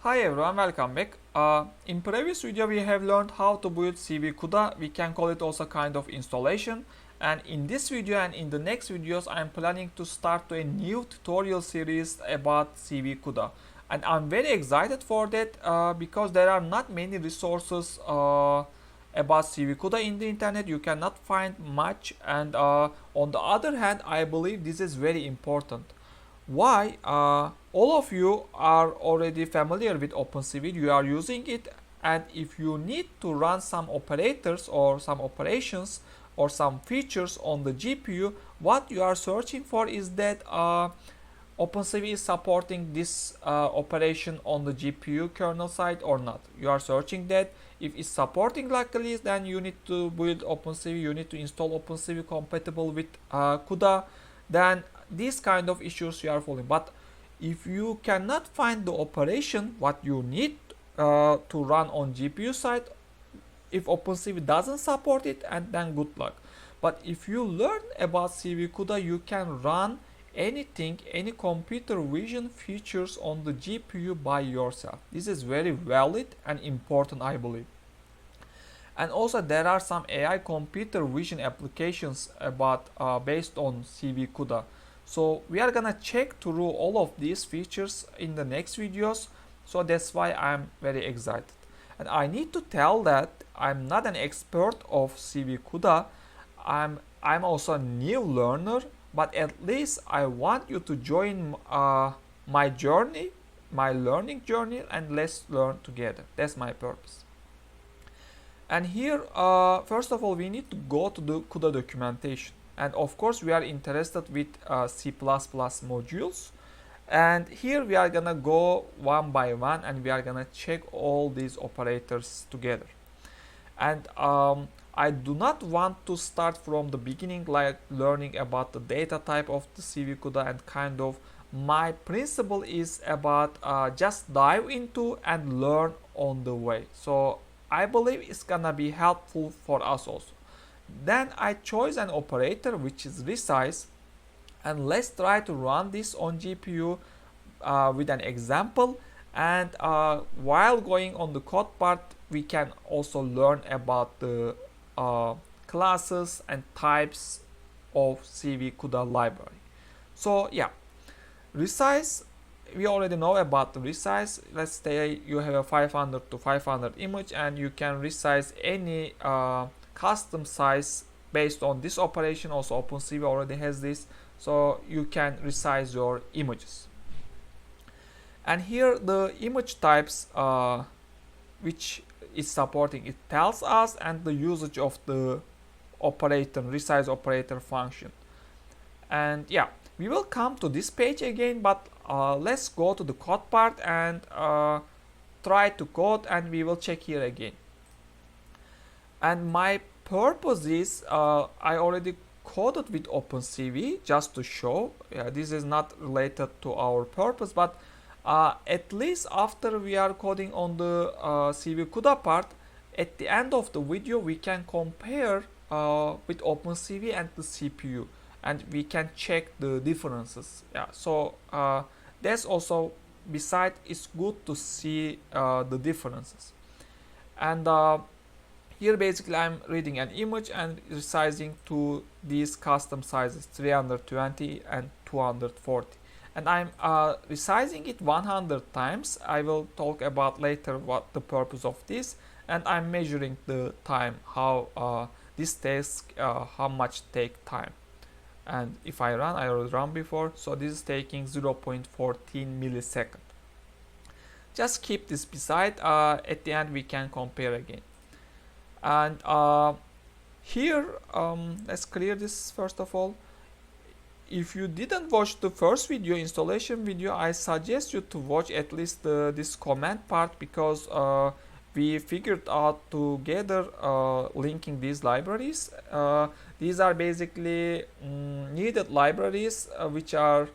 Hi everyone, welcome back. In previous video we have learned how to build CV-CUDA. We can call it also kind of installation. And in this video and in the next videos I'm planning to start a new tutorial series about CV-CUDA. And I'm very excited for that because there are not many resources about CV-CUDA in the internet. You cannot find much, and on the other hand I believe this is very important. Why? All of you are already familiar with OpenCV, you are using it, and if you need to run some operators or some operations or some features on the GPU, what you are searching for is that OpenCV is supporting this operation on the GPU kernel side or not. You are searching that. If it's supporting luckily, then you need to build OpenCV, you need to install OpenCV compatible with CUDA, then these kind of issues you are following. But if you cannot find the operation what you need to run on GPU side, if OpenCV doesn't support it, and then good luck. But if you learn about CV-CUDA, you can run anything, any computer vision features on the GPU by yourself. This is very valid and important, I believe. And also there are some AI computer vision applications about based on CV-CUDA. So we are gonna check through all of these features in the next videos. So that's why I'm very excited. And I need to tell that I'm not an expert of CV-CUDA. I'm also a new learner, but at least I want you to join my journey, my learning journey, and let's learn together. That's my purpose. And here, first of all, we need to go to the CUDA documentation. And of course, we are interested with C++ modules. And here we are gonna go one by one and we are gonna check all these operators together. And I do not want to start from the beginning, like learning about the data type of the CV-CUDA, and kind of my principle is about just dive into and learn on the way. So I believe it's gonna be helpful for us also. Then I chose an operator which is Resize, and let's try to run this on GPU with an example. And while going on the code part, we can also learn about the classes and types of CV-CUDA library. So yeah, Resize, we already know about the Resize. Let's say you have a 500 to 500 image and you can resize any custom size based on this operation. Also OpenCV already has this, so you can resize your images. And here the image types which is supporting, it tells us, and the usage of the operator, resize operator function. And yeah, we will come to this page again, but let's go to the code part and try to code, and we will check here again. And my purpose is I already coded with OpenCV just to show. This is not related to our purpose, but at least after we are coding on the CV-CUDA part, at the end of the video we can compare with OpenCV and the CPU, and we can check the differences. Yeah, so that's also, besides, it's good to see the differences. And here basically I'm reading an image and resizing to these custom sizes 320 and 240, and I'm resizing it 100 times. I will talk about later what the purpose of this, and I'm measuring the time, how this takes, how much take time. And if I run, I already run before, so this is taking 0.14 millisecond. Just keep this beside, at the end we can compare again. And here, let's clear this first of all. If you didn't watch the first video, installation video, I suggest you to watch at least this command part, because we figured out together linking these libraries. These are basically needed libraries which are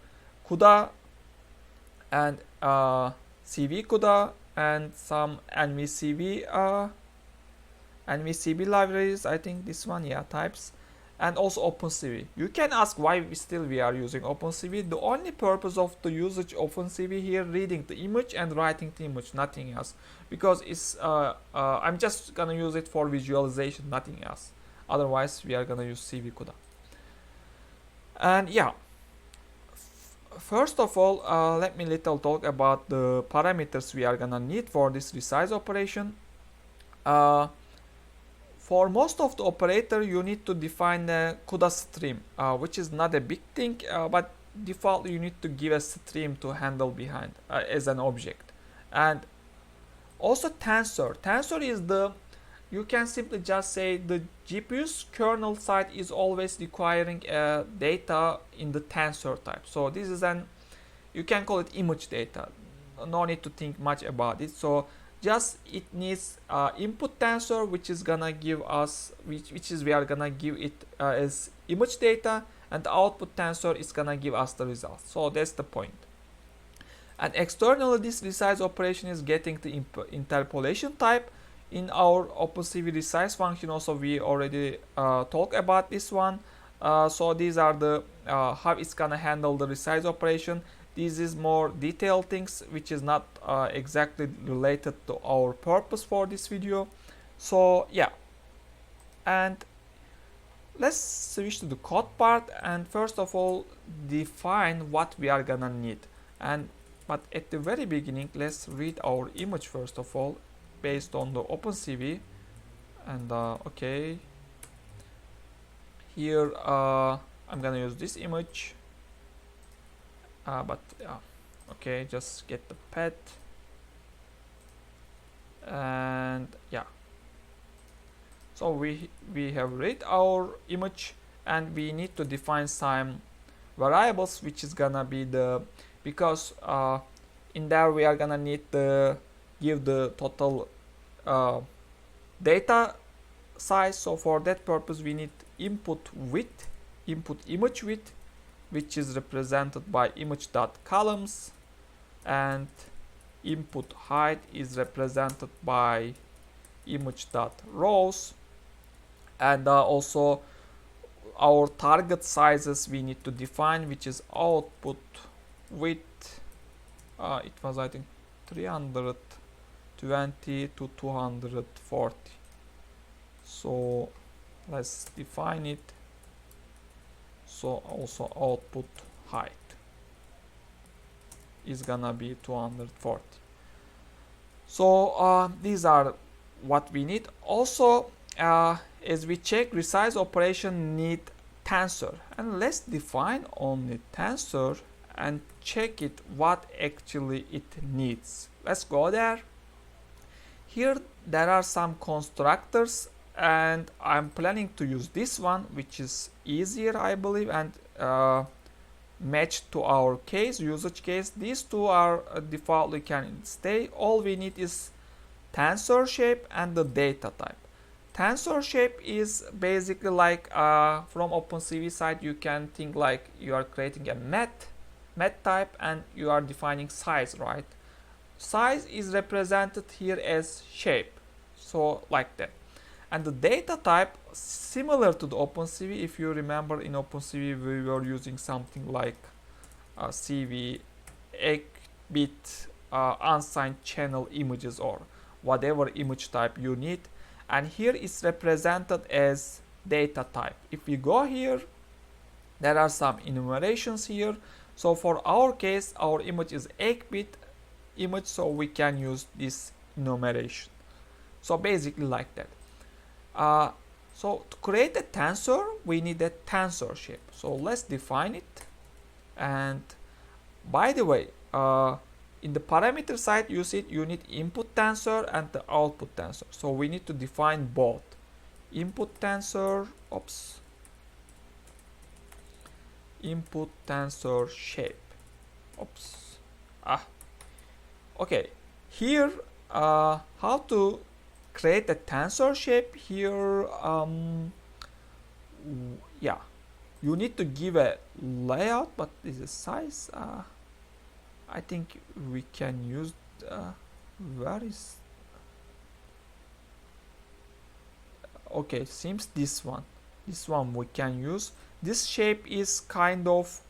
CUDA and CV-CUDA and some NVCV libraries, I think this one, yeah, types. and also OpenCV. You can ask why we are using OpenCV. The only purpose of the usage of OpenCV here, reading the image and writing the image, nothing else. Because it's I'm just gonna use it for visualization, nothing else. Otherwise, we are gonna use CV-CUDA. And yeah, first of all, let me little talk about the parameters we are gonna need for this resize operation. For most of the operator, you need to define a CUDA stream, which is not a big thing, but default you need to give a stream to handle behind as an object. And also tensor. Tensor is you can simply just say the GPU's kernel side is always requiring data in the tensor type. So this is you can call it image data. No need to think much about it. So just it needs input tensor, which is gonna give us, we are gonna give it as image data, and the output tensor is gonna give us the result. So that's the point. And externally, this resize operation is getting the interpolation type. In our OpenCV resize function also we already talked about this one. So these are the how it's gonna handle the resize operation. This is more detailed things which is not exactly related to our purpose for this video. So yeah, and let's switch to the code part, and first of all define what we are gonna need. But at the very beginning, let's read our image first of all based on the OpenCV. And okay, here I'm gonna use this image. But okay, just get the path, and yeah, so we have read our image, and we need to define some variables which is gonna be because in there we are gonna need to give the total data size. So for that purpose we need input image width, which is represented by image.columns, and input height is represented by image.rows, and also our target sizes we need to define, which is output width. It was I think 320 to 240. So let's define it. So also output height is gonna be 240. So these are what we need. Also, as we check, resize operation need tensor, and let's define only tensor and check it what actually it needs. Let's go there. Here there are some constructors, and I'm planning to use this one, which is easier I believe, and matched to our case, usage case. These two are defaultly can stay. All we need is tensor shape and the data type. Tensor shape is basically like from OpenCV side you can think like you are creating a math type and you are defining size, right? Size is represented here as shape, so like that. And the data type, similar to the OpenCV, if you remember in OpenCV we were using something like CV, 8-bit unsigned channel images or whatever image type you need, and here it's represented as data type. If we go here, there are some enumerations here. So for our case, our image is 8-bit image, so we can use this enumeration. So basically like that. So to create a tensor, we need a tensor shape. So let's define it. And by the way, in the parameter side, you see you need input tensor and the output tensor. So we need to define both. Input tensor, input tensor shape. Okay. Here, how to create a tensor shape here? Yeah, you need to give a layout, but this is size. I think we can use where is okay, seems this one. This one we can use. This shape is kind of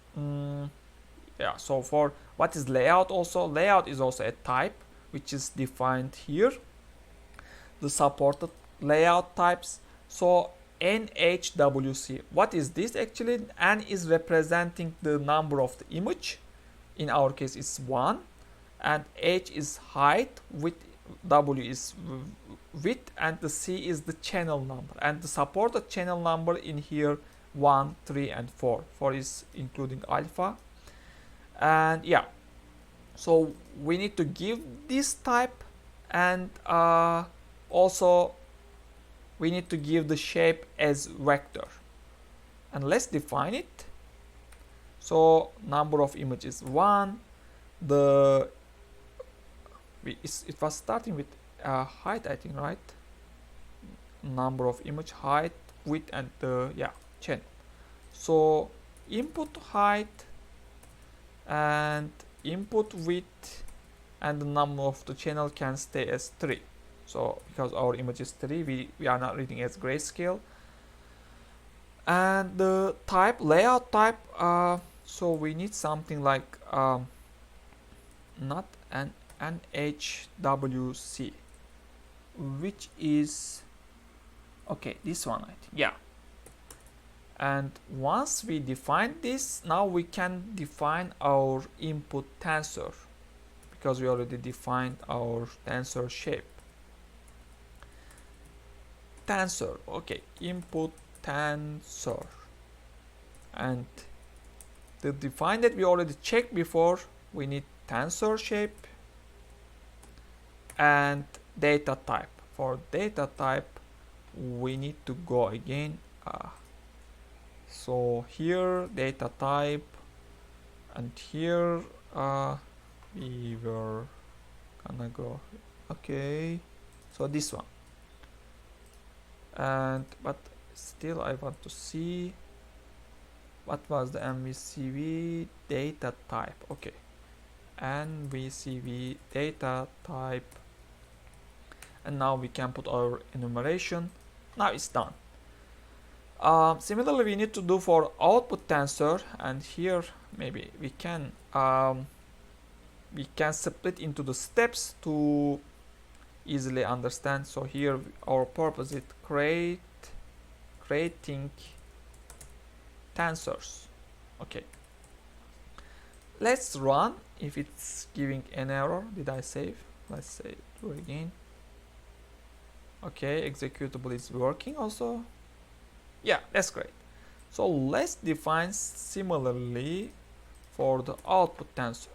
yeah, so for what is layout, also layout is also a type which is defined here, the supported layout types. So NHWC, what is this actually? N is representing the number of the image, in our case it's 1, and H is height, with W is width, and the C is the channel number, and the supported channel number in here 1, 3 and 4. 4 is including alpha. And yeah, so we need to give this type, and also we need to give the shape as vector, and let's define it. So number of images 1, it was starting with height, I think, right? Number of image, height, width, and yeah, channel. So input height and input width and the number of the channel can stay as 3. So because our image is 3, we are not reading as grayscale. And the type, layout type, so we need something like not an NHWC, which is okay, this one, I think, yeah. And once we define this, now we can define our input tensor, because we already defined our tensor shape. Tensor, okay, input tensor, and the define that we already checked before, we need tensor shape and data type. For data type we need to go again, so here data type, and here we were gonna go, okay, so this one. And but still I want to see what was the NVCV data type. Okay, NVCV data type, and now we can put our enumeration. Now it's done. Similarly, we need to do for output tensor, and here maybe we can split into the steps to easily understand. So here our purpose is creating tensors. Okay, let's run if it's giving an error. Did I save? Let's say do it again. Okay, executable is working also. Yeah, that's great. So let's define similarly for the output tensor.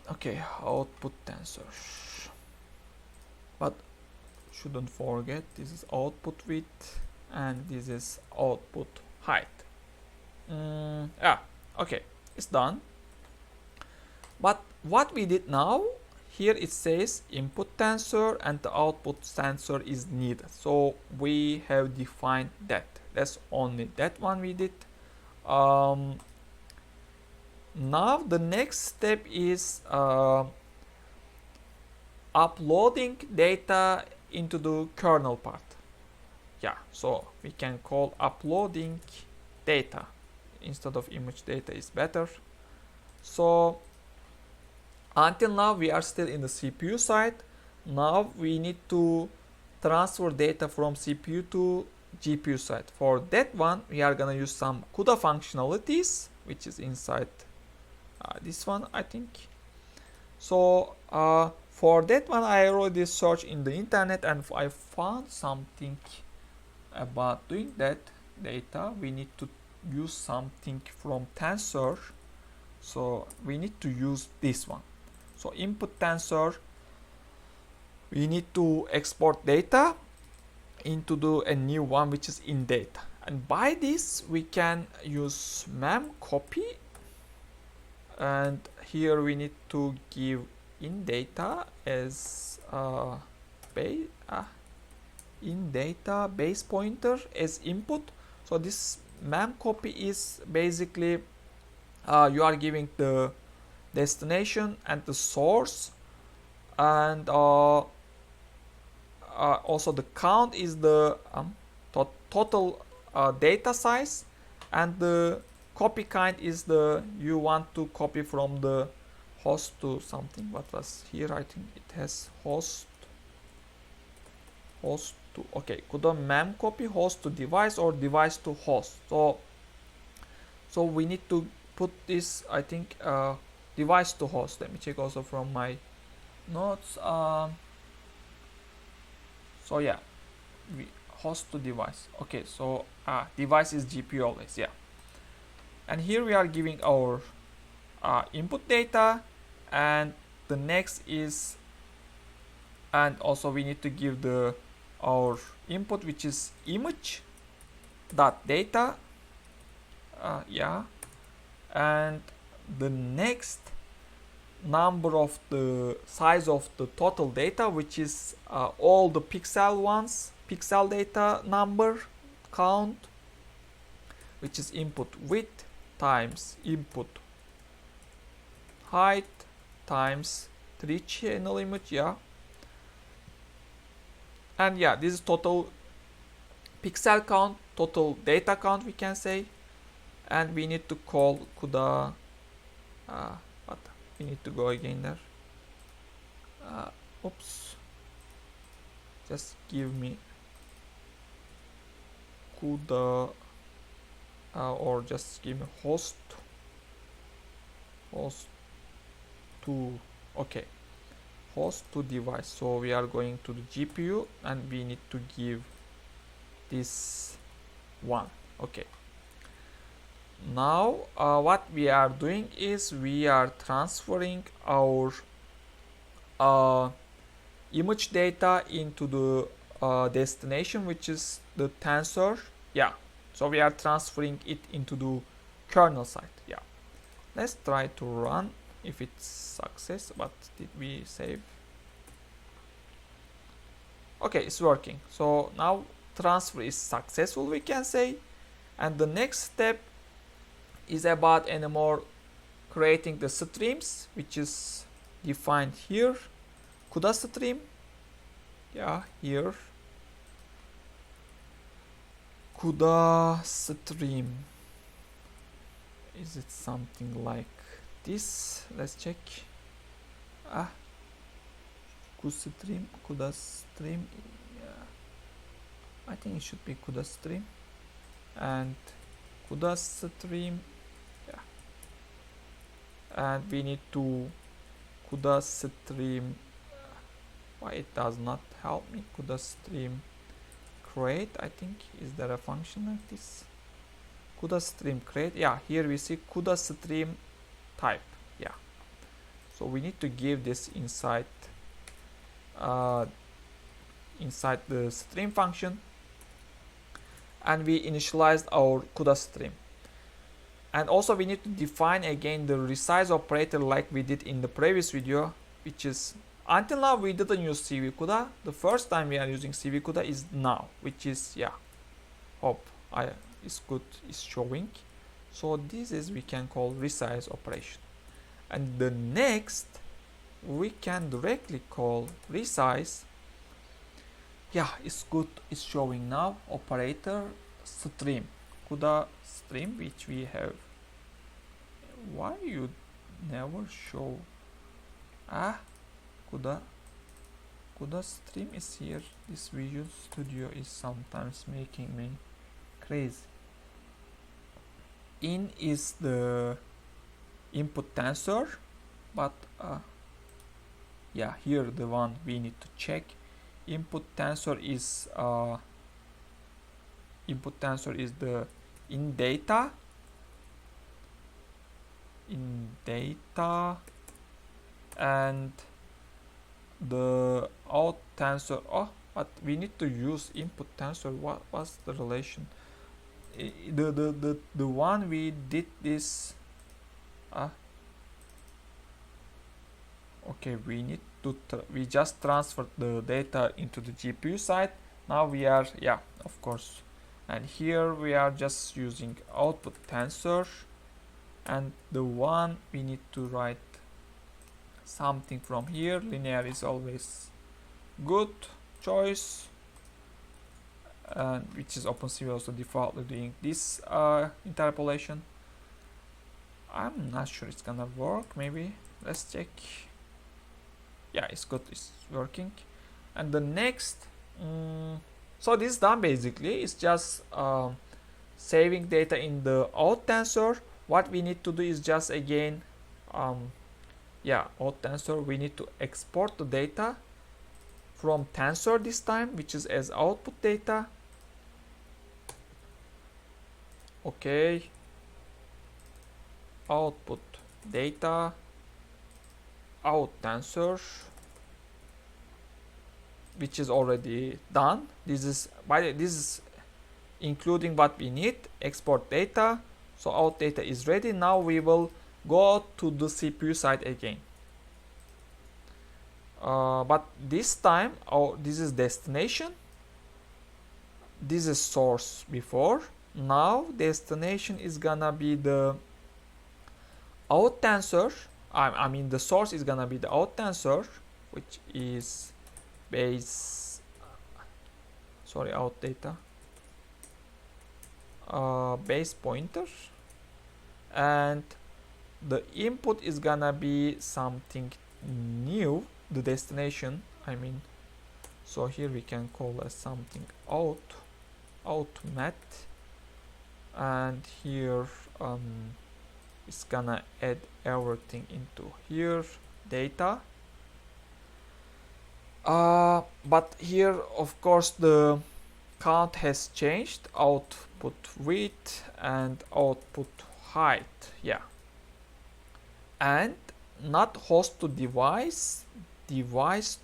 Okay, output tensor, but shouldn't forget this is output width and this is output height. Yeah, okay, it's done. But what we did now, here it says input tensor and the output tensor is needed. So we have defined that. That's only that one we did. Now the next step is uploading data into the kernel part. Yeah, so we can call uploading data instead of image data is better. So until now we are still in the CPU side. Now we need to transfer data from CPU to GPU side. For that one we are gonna use some CUDA functionalities, which is inside this one, I think. So for that one I already searched in the internet and I found something about doing that data. We need to use something from tensor, so we need to use this one. So input tensor, we need to export data into a new one which is in data, and by this we can use mem copy, and here we need to give in data as in data base pointer as input. So this mem copy is basically you are giving the destination and the source, and also the count is the total data size, and the copy kind is the you want to copy from the host to something. What was here? I think it has host to, okay, CUDA mem copy host to device or device to host. So we need to put this, I think, device to host. Let me check also from my notes. So yeah, host to device. Okay, so device is GPU always, yeah. And here we are giving our input data, and the next is, and also we need to give the our input, which is image dot data, yeah, and the next number of the size of the total data, which is all the pixel ones, pixel data number count, which is input width times input height times 3 channel image, yeah. And yeah, this is total pixel count, total data count, we can say. And we need to call CUDA, what, we need to go again there. Oops, just give me CUDA, or just give me host to, okay, host to device. So we are going to the GPU and we need to give this one. Okay, now what we are doing is we are transferring our image data into the destination, which is the tensor, yeah. So we are transferring it into the kernel side, yeah. Let's try to run if it's success. But did we save? Okay, it's working. So now transfer is successful, we can say. And the next step is about anymore creating the streams, which is defined here. CUDA stream, yeah, here. CUDA stream. Is it something like this? Let's check. CUDA stream. Yeah. I think it should be CUDA stream. And CUDA stream. Yeah. And we need to CUDA stream. Why it does not help me? CUDA stream create, I think. Is there a function like this? CUDA stream create. Yeah, here we see CUDA stream type. Yeah. So we need to give this inside the stream function, and we initialized our CUDA stream. And also we need to define again the resize operator like we did in the previous video, which is, until now we didn't use CV-CUDA. The first time we are using CV-CUDA is now, which is, yeah, hope is good, is showing. So this is, we can call resize operation. And the next we can directly call resize. Yeah, it's good, it's showing now. Operator stream, CUDA stream, which we have. Why you never show? CUDA stream is here. This Visual Studio is sometimes making me crazy. In is the input tensor, but yeah, here the one we need to check. Input tensor is the in data, and the out tensor. Oh, but we need to use input tensor. What's the relation? The one we did this. Okay, we need to we just transferred the data into the GPU side. Now we are, yeah, of course, and here we are just using output tensor, and the one we need to write something from here. Linear is always good. choice, and which is OpenCV also defaultly doing this interpolation. I'm not sure it's gonna work. Maybe let's check. Yeah, it's good, it's working. And the next, so this is done basically. It's just saving data in the out tensor. What we need to do is just again, out tensor, we need to export the data from tensor this time, which is as output data. Okay, output data, out tensor, which is already done. This is including what we need, export data. So out data is ready. Now we will go to the CPU side again. But this time, this is destination. This is source before. Now destination is gonna be the out tensor. I mean the source is gonna be the out tensor, which is out data, base pointer, and the input is gonna be something new, the destination, I mean. So here we can call as something out mat, and here it's gonna add everything into here, data. But here of course the count has changed, output width and output height, yeah. And not host to device, device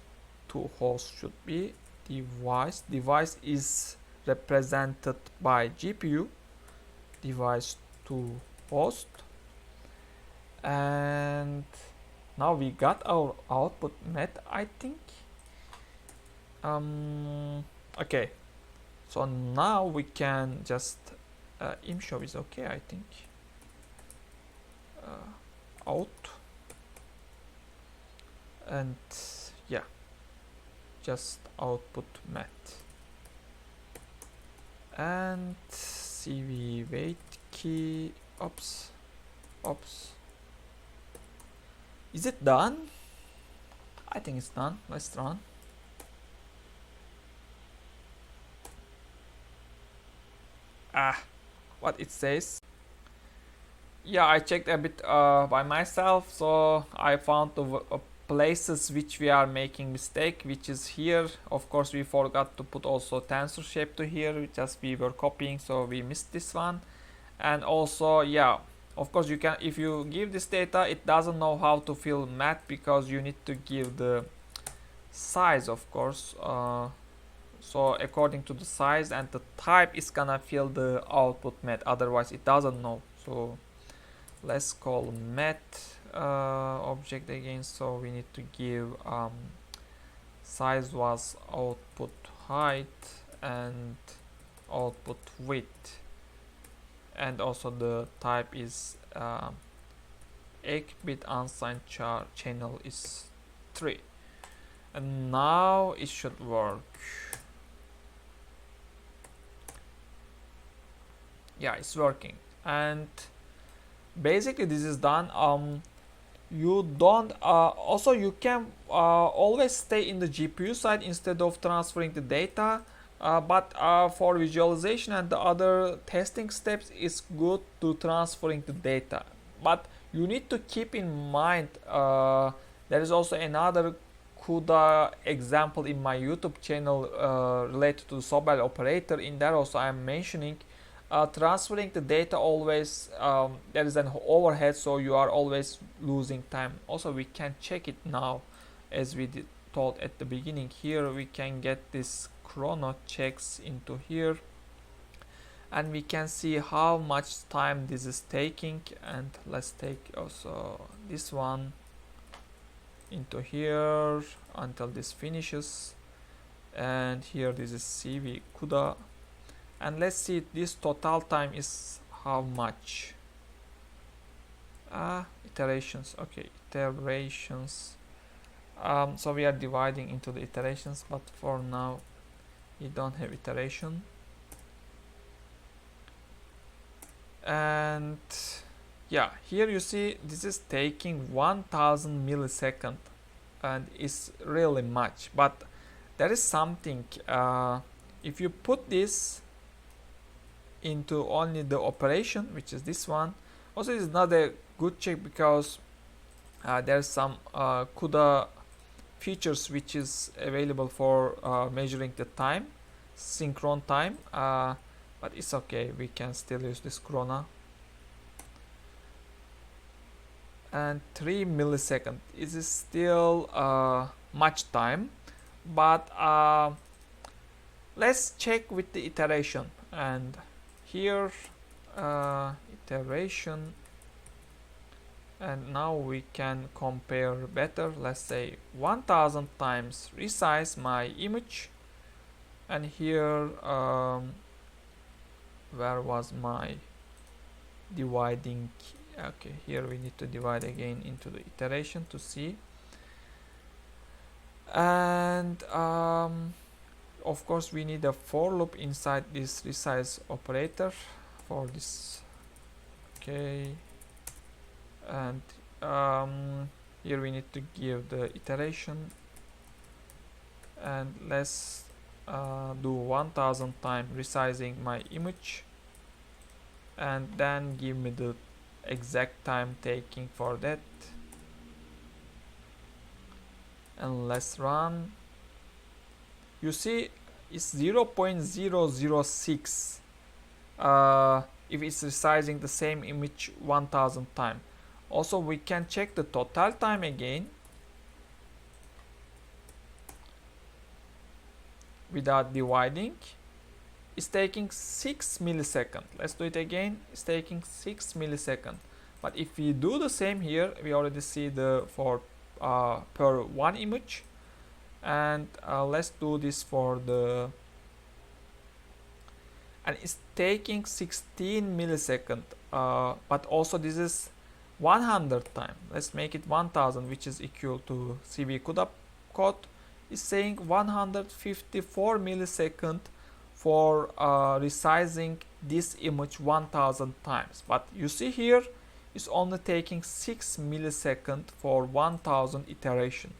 to host should be device. Device is represented by GPU, device to host. And now we got our output met, I think. Okay, so now we can just im show is okay, I think. Out, and yeah, just output met, and CV wait key. Oops. Is it done? I think it's done. Let's run. What it says. Yeah, I checked a bit by myself, so I found the places which we are making mistake, which is here. Of course, we forgot to put also tensor shape to here, just we were copying, so we missed this one. And also, yeah, of course you can, if you give this data, it doesn't know how to fill mat, because you need to give the size, of course. So according to the size and the type, it's gonna fill the output mat, otherwise it doesn't know. So let's call mat object again. So we need to give size was output height and output width, and also the type is 8-bit unsigned channel is 3, and now it should work. Yeah, it's working. And basically this is done. You don't also you can always stay in the GPU side instead of transferring the data, but for visualization and the other testing steps, it's good to transferring the data. But you need to keep in mind there is also another CUDA example in my YouTube channel related to the Sobel operator. In there also I am mentioning transferring the data always, there is an overhead, so you are always losing time. Also we can check it now, as we told at the beginning. Here we can get this chrono checks into here, and we can see how much time this is taking. And let's take also this one into here until this finishes. And here this is CV-CUDA. And let's see this total time is how much. Iterations, okay, iterations. So we are dividing into the iterations, but for now we don't have iteration. And yeah, here you see this is taking 1000 milliseconds, and it's really much. But there is something, if you put this into only the operation, which is this one, also it's not a good check, because there's some CUDA features which is available for measuring the time, synchron time, but it's okay, we can still use this chrono. And 3 milliseconds is still much time, but let's check with the iteration. And here iteration, and now we can compare better. Let's say 1000 times resize my image, and here where was my dividing? Okay, here we need to divide again into the iteration to see. And of course we need a for loop inside this resize operator for this. Okay, and here we need to give the iteration, and let's do 1000 times resizing my image, and then give me the exact time taking for that, and let's run. You see it's 0.006 if it's resizing the same image 1000 times. Also we can check the total time again without dividing. It's taking 6 milliseconds. Let's do it again. It's taking 6 milliseconds. But if we do the same here, we already see the for per one image. And let's do this for the, and it's taking 16 milliseconds. But also this is 100 times. Let's make it 1000, which is equal to CV-CUDA code. It's saying 154 milliseconds for resizing this image 1000 times. But you see here it's only taking 6 milliseconds for 1000 iteration.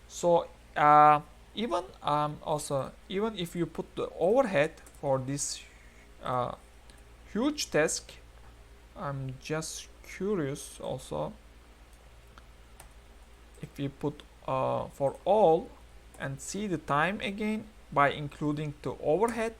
So even if you put the overhead for this huge task, I'm just curious also, if we put for all and see the time again by including the overhead,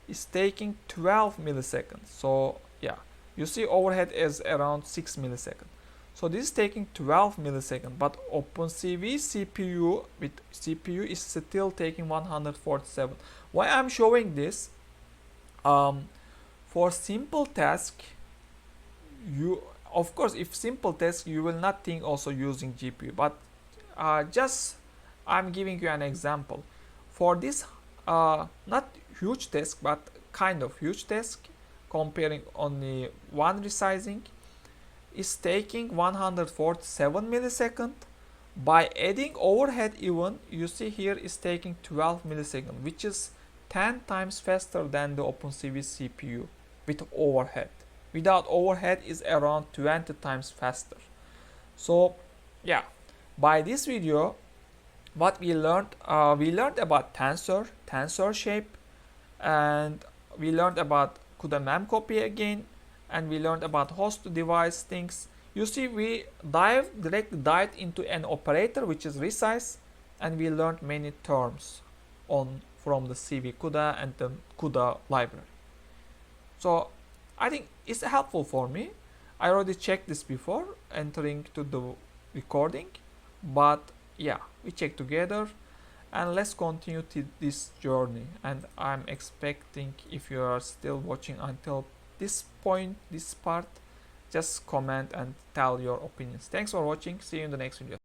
is taking 12 milliseconds. So yeah, you see overhead is around 6 milliseconds. So this is taking 12 milliseconds, but OpenCV CPU with CPU is still taking 147. Why I'm showing this? For simple task, you of course, if simple task, you will not think also using GPU, but just I'm giving you an example. For this not huge task, but kind of huge task, comparing only one resizing, is taking 147 milliseconds. By adding overhead even, you see here is taking 12 milliseconds, which is 10 times faster than the OpenCV CPU with overhead. Without overhead is around 20 times faster. So yeah, by this video, what we learned about tensor shape, and we learned about CUDA memcopy again, and we learned about host to device things. You see, we directly dived into an operator which is resize, and we learned many terms from the CV-CUDA and the CUDA library. So I think it's helpful for me. I already checked this before entering to the recording, but yeah, we check together, and let's continue this journey. And I'm expecting, if you are still watching until this point, this part, just comment and tell your opinions. Thanks for watching. See you in the next video.